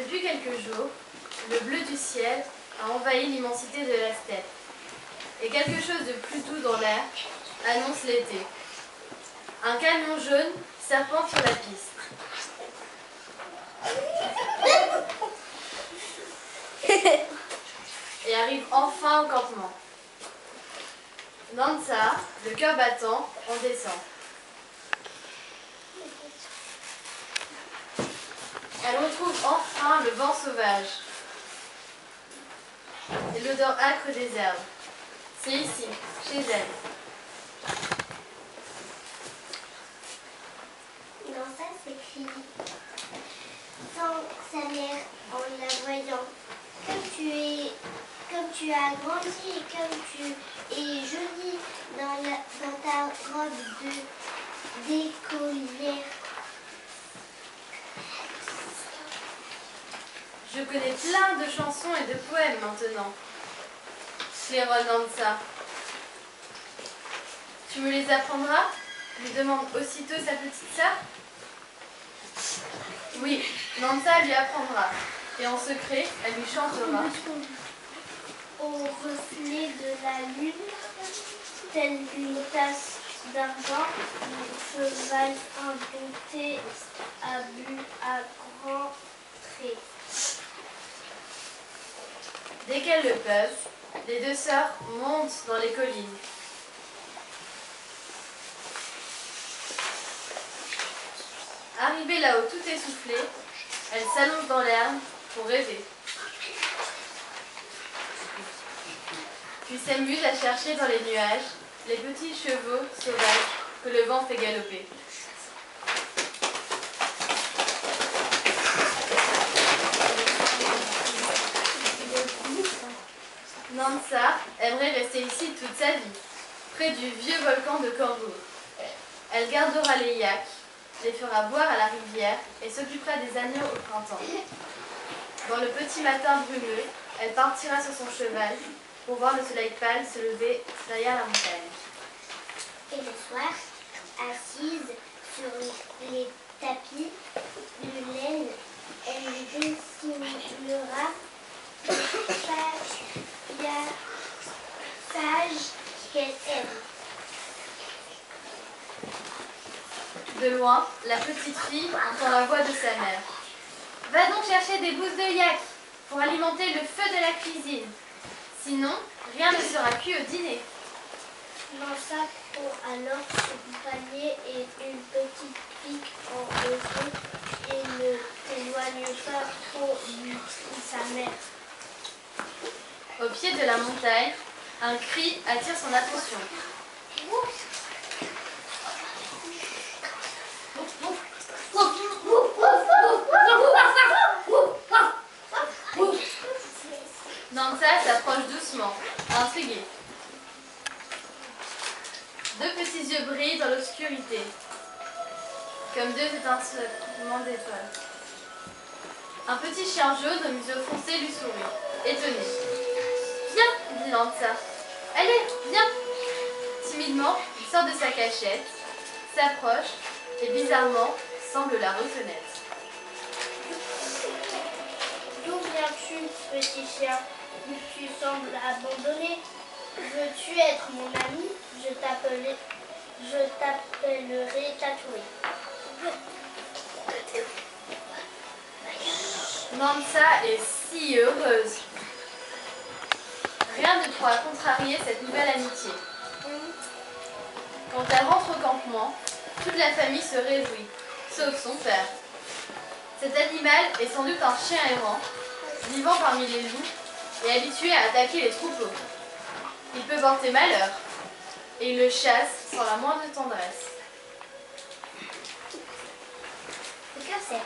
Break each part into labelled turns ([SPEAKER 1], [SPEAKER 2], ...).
[SPEAKER 1] Depuis quelques jours, le bleu du ciel a envahi l'immensité de la steppe. Et quelque chose de plus doux dans l'air annonce l'été. Un camion jaune serpente sur la piste. Et arrive enfin au campement. Nansa, le cœur battant, en descend. Elle retrouve enfin le vent sauvage et l'odeur âcre des herbes. C'est ici, chez elle.
[SPEAKER 2] Nansa s'écrie sans sa mère en la voyant. Comme tu as grandi et comme tu es jolie dans ta robe d'écolière.
[SPEAKER 1] Je connais plein de chansons et de poèmes maintenant. Claironne Nansa. Tu me les apprendras? Lui demande aussitôt sa petite sœur. Oui, Nansa lui apprendra. Et en secret, elle lui chantera.
[SPEAKER 2] Au reflet de la lune, telle une tasse d'argent, le cheval indompté a bu à grands traits.
[SPEAKER 1] Dès qu'elles le peuvent, les deux sœurs montent dans les collines. Arrivées là-haut tout essoufflées, elles s'allongent dans l'herbe pour rêver. Puis s'amusent à chercher dans les nuages les petits chevaux sauvages que le vent fait galoper. Nansa aimerait rester ici toute sa vie, près du vieux volcan de Korgour. Elle gardera les yaks, les fera boire à la rivière et s'occupera des agneaux au printemps. Dans le petit matin brumeux, elle partira sur son cheval pour voir le soleil pâle se lever derrière la montagne.
[SPEAKER 2] Et le soir, assise sur les tapis de laine, elle dessinera page qu'elle aime.
[SPEAKER 1] De loin, la petite fille entend la voix de sa mère. « Va donc chercher des gousses de yak pour alimenter le feu de la cuisine. Sinon, rien ne sera cuit au dîner. »
[SPEAKER 2] Nansa prend alors son panier et une petite pique en roseau et ne s'éloigne pas trop lui dit sa mère.
[SPEAKER 1] Au pied de la montagne, un cri attire son attention. Nansa s'approche doucement, intriguée. Deux petits yeux brillent dans l'obscurité, comme deux étincelements d'étoiles. Un petit chien jaune au museau foncé lui sourit, étonné. « Viens, dit Nansa. Allez, viens !» Timidement, il sort de sa cachette, s'approche et bizarrement semble la reconnaître.
[SPEAKER 2] D'où viens-tu, petit chien? Tu sembles abandonné. Veux-tu être mon ami? Je t'appellerai Tatoué.
[SPEAKER 1] Nansa est si heureuse. Rien ne pourra contrarier cette nouvelle amitié. Quand elle rentre au campement, toute la famille se réjouit, sauf son père. Cet animal est sans doute un chien errant, vivant parmi les loups et habitué à attaquer les troupeaux. Il peut porter malheur, et il le chasse sans la moindre tendresse.
[SPEAKER 2] Le cœur serré.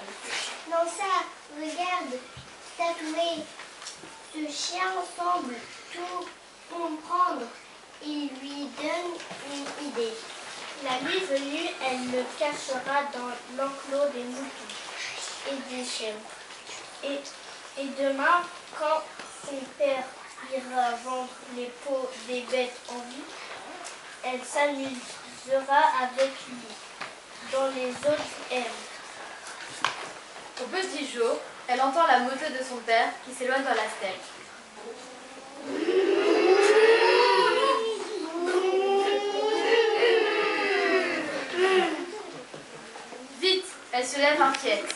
[SPEAKER 2] Nansa, regarde, Tatoué. Ce chien semble tout comprendre et lui donne une idée. La nuit venue, elle le cachera dans l'enclos des moutons et des chèvres. Et demain, quand son père ira vendre les peaux des bêtes en vie, elle s'amusera avec lui dans les autres herbes.
[SPEAKER 1] Au petit jour, Elle entend la moto de son père qui s'éloigne dans la steppe. Vite, elle se lève inquiète.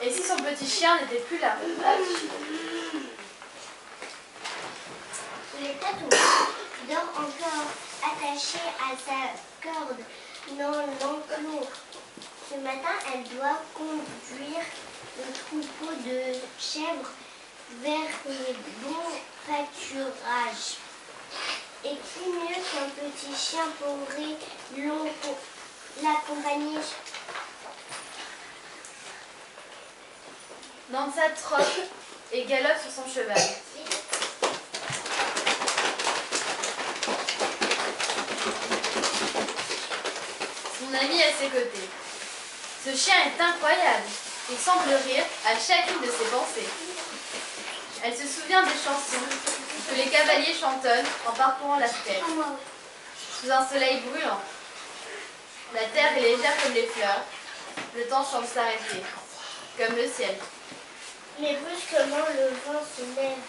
[SPEAKER 1] Et si son petit chien n'était plus là?
[SPEAKER 2] Le tatou dort encore attaché à sa corde dans l'enclos. Ce matin, elle doit conduire le troupeau de chèvres vers les bons pâturages. Et qui mieux qu'un petit chien pourrait l'accompagner?
[SPEAKER 1] Nandsa trotte et galope sur son cheval. Son ami à ses côtés. Ce chien est incroyable. Il semble rire à chacune de ses pensées. Elle se souvient des chansons que les cavaliers chantonnent en parcourant la steppe. Sous un soleil brûlant. La terre est légère comme les fleurs. Le temps semble s'arrêter, comme le ciel.
[SPEAKER 2] Mais brusquement, le vent se lève,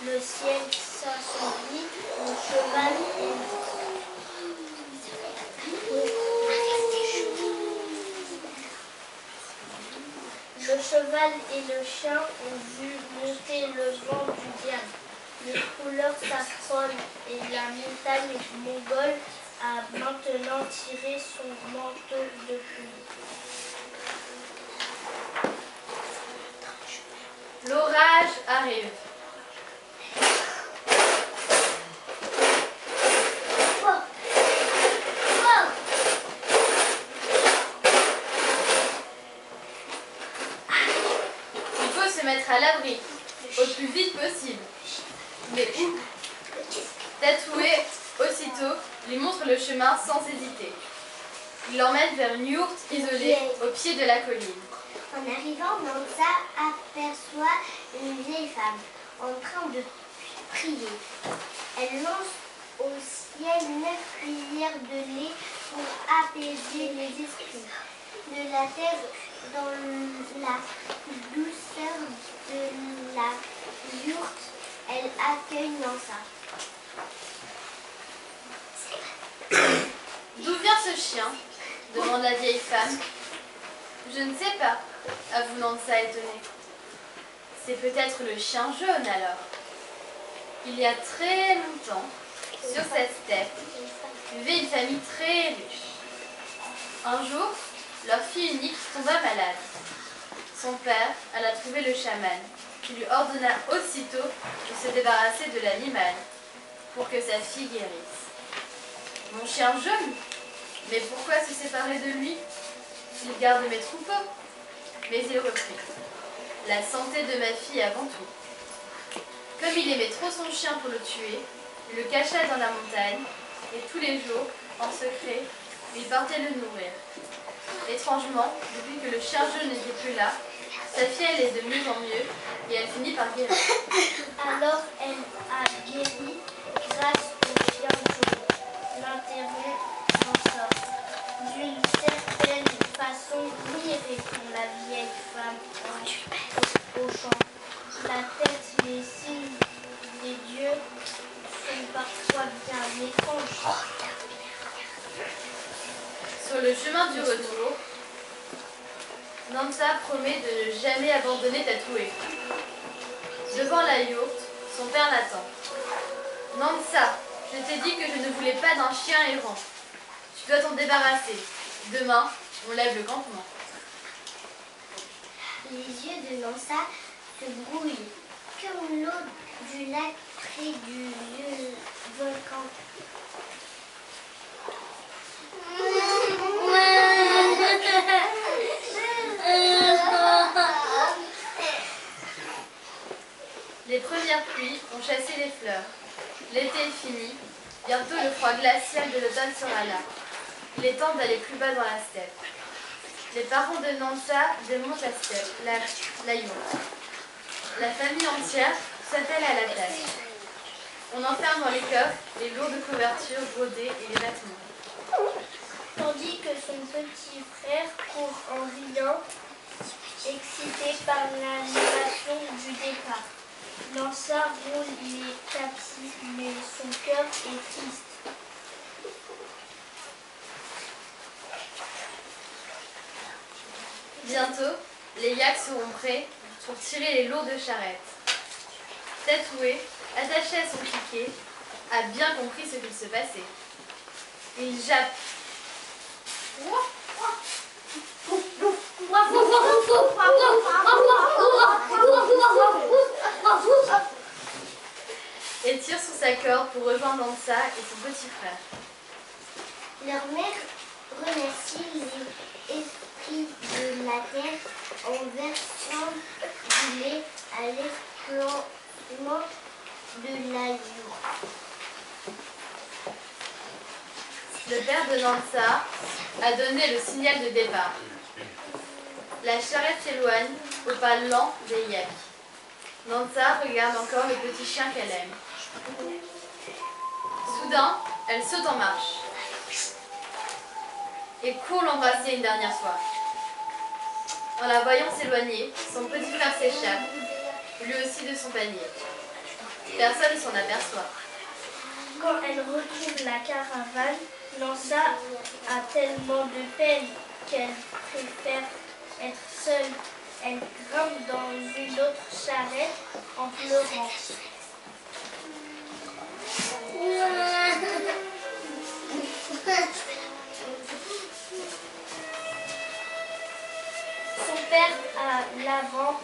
[SPEAKER 2] le ciel s'assombrit, le cheval et le chien ont vu monter le vent du diable. Les couleurs s'affrontent et la montagne mongole a maintenant tiré son manteau de pluie.
[SPEAKER 1] L'orage arrive. Il faut se mettre à l'abri, au plus vite possible. Mais où? Tatoué, aussitôt, lui montre le chemin sans hésiter. Il l'emmène vers une yourte isolée au pied de la colline.
[SPEAKER 2] En arrivant, Nandsa aperçoit une vieille femme en train de prier. Elle lance au ciel 9 cuillères de lait pour apaiser les esprits. De la terre dans la douceur de la yourte, elle accueille Nandsa.
[SPEAKER 1] D'où vient ce chien? Demande la vieille femme. Je ne sais pas, avoue Nandsa étonnée. C'est peut-être le chien jaune alors. Il y a très longtemps, sur cette steppe, vivait une famille très riche. Un jour, leur fille unique tomba malade. Son père alla trouver le chaman, qui lui ordonna aussitôt de se débarrasser de l'animal pour que sa fille guérisse. Mon chien jaune? Mais pourquoi se séparer de lui? Il garde mes troupeaux. Mais il reprit. La santé de ma fille avant tout. Comme il aimait trop son chien pour le tuer, il le cacha dans la montagne et tous les jours, en secret, il partait le nourrir. Étrangement, depuis que le chien jaune n'était plus là, sa fille allait de mieux en mieux et elle finit par guérir.
[SPEAKER 2] Alors elle a guéri grâce au chien jaune. L'intérêt en sort. D'une certaine façon, oui, répond la vieille femme au chant. La tête, les signes des dieux sont parfois bien étranges.
[SPEAKER 1] Sur le chemin du retour, Nandsa promet de ne jamais abandonner Tatoué. Devant la yourte, son père l'attend. Nandsa, je t'ai dit que je ne voulais pas d'un chien errant. Tu dois t'en débarrasser. Demain, on lève le campement.
[SPEAKER 2] Les yeux de Nandsa se brouillent, comme l'eau du lac près du vieux volcan.
[SPEAKER 1] Les premières pluies ont chassé les fleurs. L'été est fini. Bientôt, le froid glacial de l'automne sera là. Il est temps d'aller plus bas dans la steppe. Les parents de Nandsa démontent la steppe, la yourte. La famille entière s'attelle à la tâche. On enferme dans les coffres les lourdes couvertures brodées et les vêtements.
[SPEAKER 2] Tandis que son petit frère court en riant excité par l'animation du départ. Nansa roule les tapis, mais son cœur est triste.
[SPEAKER 1] Bientôt, les yaks seront prêts pour tirer les lourdes charrettes. Tatoué, attaché à son piquet, a bien compris ce qu'il se passait. Il jappe. Et tire sur sa corde pour rejoindre Nansa et son petit frère.
[SPEAKER 2] Leur mère remercie les esprits de la terre en versant du lait à l'explosion de la joue.
[SPEAKER 1] Le père de Nansa a donné le signal de départ. La charrette s'éloigne au pas lent des yaks. Nansa regarde encore le petit chien qu'elle aime. Soudain, elle saute en marche et court l'embrasser une dernière fois. En la voyant s'éloigner, son petit frère s'échappe, lui aussi de son panier. Personne ne s'en aperçoit.
[SPEAKER 2] Quand elle retrouve la caravane, Nansa a tellement de peine qu'elle préfère être seule. Elle grimpe dans une autre charrette en pleurant. Son père à l'avant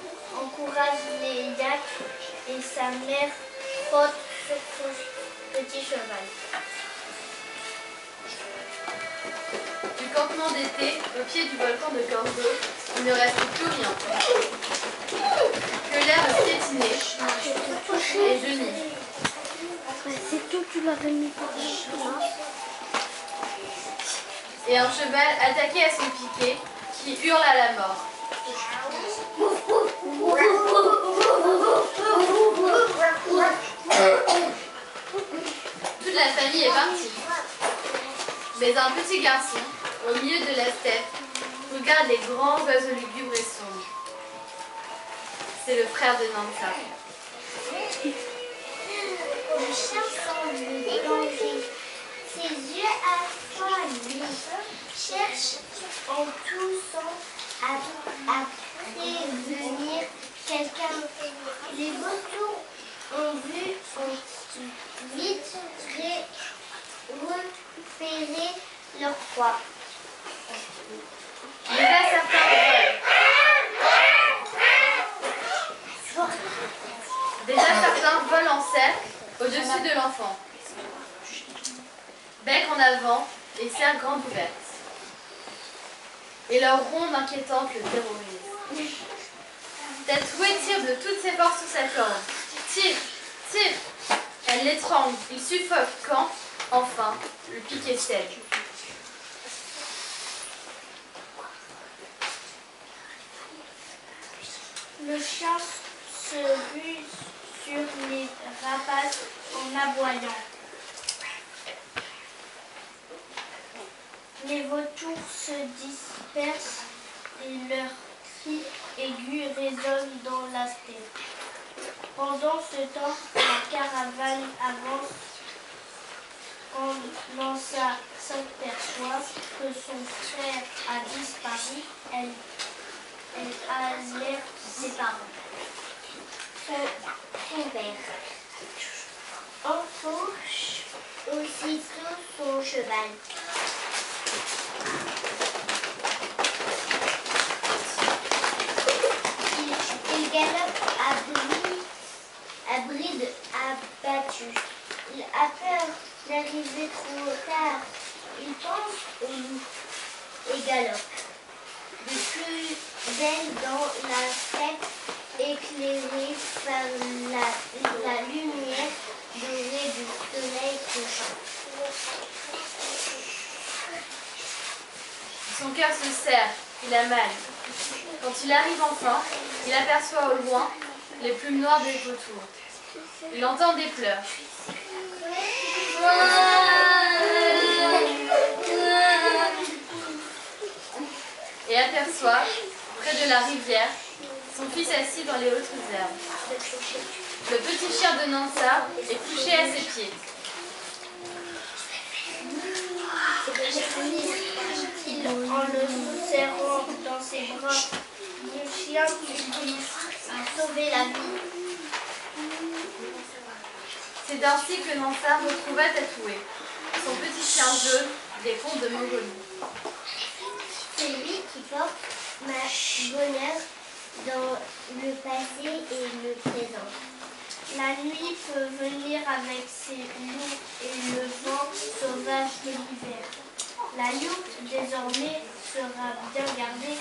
[SPEAKER 2] encourage les yaks et sa mère trotte sur son petit cheval.
[SPEAKER 1] Du campement d'été, au pied du volcan de Corzo, il ne reste plus rien. Que l'herbe piétinée et jaunie.
[SPEAKER 2] C'est tout, tu l'avais mis par
[SPEAKER 1] Et un cheval attaqué à son piquet qui hurle à la mort. Toute la famille est partie. Mais un petit garçon, au milieu de la steppe, regarde les grands oiseaux lugubres et sombres. C'est le frère de Nansa.
[SPEAKER 2] Le chien semble danger. Ses yeux affalés cherchent en tous sens à prévenir quelqu'un. Les vautours ont vite repéré leur proie.
[SPEAKER 1] Déjà certains volent. Déjà certains volent en cercle au-dessus de l'enfant. Bec en avant et serre grande ouverte. Et leur ronde inquiétante le terrorise. Tatoué tire de toutes ses forces sur sa corde. Tire, tire. Elle l'étrangle, il suffoque quand, enfin, le piquet cède.
[SPEAKER 2] Le chien se ruse sur les rapaces en aboyant. Les vautours se dispersent et leurs cris aigus résonnent dans la steppe. Pendant ce temps, la caravane avance. Quand Nansa s'aperçoit que son frère a disparu, elle alerte ses parents. Son père enfourche aussitôt son cheval. Il galope à bride abattue. Il a peur d'arriver trop tard. Il pense au loup et galope. De plus belle dans la steppe, éclairée par la lumière dorée du soleil couchant.
[SPEAKER 1] Son cœur se serre, il a mal. Quand il arrive enfin, il aperçoit au loin les plumes noires des vautours. Il entend des pleurs. Et aperçoit, près de la rivière, son fils assis dans les hautes herbes. Le petit chien de Nansa est couché à ses pieds.
[SPEAKER 2] En le serrant dans ses bras, mon chien lui a sauvé la vie.
[SPEAKER 1] C'est ainsi que Nansa retrouva Tatoué, son petit chien jaune des contes de Mongolie.
[SPEAKER 2] C'est lui qui porte ma bonheur dans le passé et le présent. La nuit peut venir avec ses loups et le vent sauvage de l'hiver. La yourte désormais sera bien gardée